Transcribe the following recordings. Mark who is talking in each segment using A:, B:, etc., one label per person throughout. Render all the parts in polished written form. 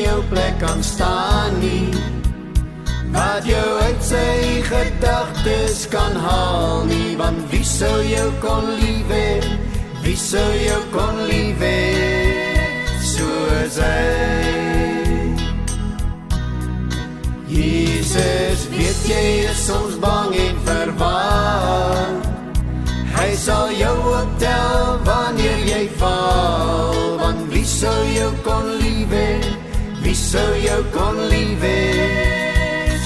A: jou plek kan staan nie, wat jou uit sy gedagtes kan haal nie, want wie sou jou kon lief hê, wie sou jou kon lief hê, soos hy. Jesus, weet jy is soms bang en verward, hy sal jou optel wanneer jy val, want wie sou jou kon lief hê, wie sou jou kon lief hê,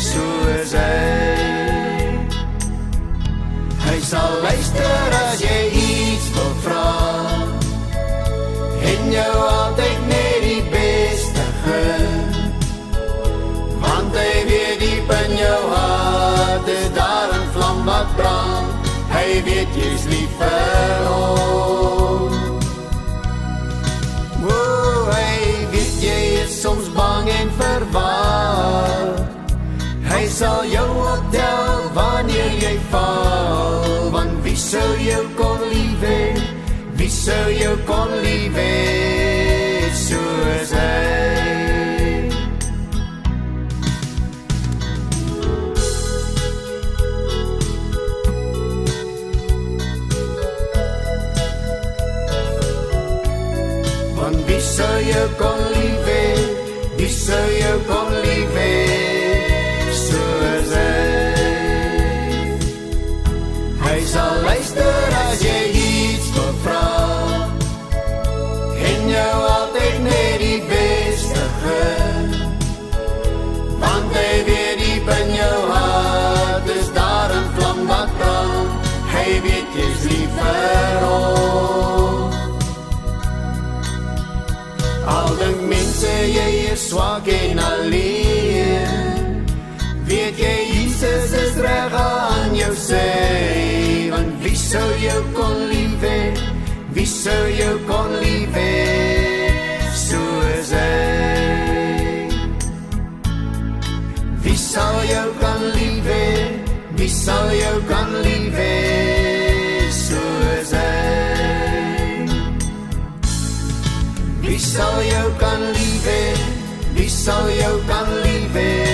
A: soos hy. Hy sal luister as jy iets wil vra, en jou altyd net die beste gun, want hy weet diep in jou hart is daar 'n vlam wat brand, hy weet jy's lief vir hom. Oh, hy weet jy is soms bang en verward, hy sal jou optel wanneer jy val, want wie sou jou kon lief hê, wie sou jou kon lief hê, soos hy. Want wie sou jou kon lief hê, wie sou jou kon lief hê, soos hy. Hy sal luister as jy iets wil vra, en jou altyd net die beste gun, want hy weet diep in jou hart is daar 'n vlam wat brand, hy weet jy's lief vir hom. Al dink mense jy is swak en alleen, weet jy Jesus is reg aan jou sy, want wie sou jou kon lief hê, wie sou jou kon lief hê, soos hy. Wie sal jou kan lief hê, wie sal jou kan lief hê, soos hy. Wie sal jou kan lief hê, wie sal jou kan lief hê,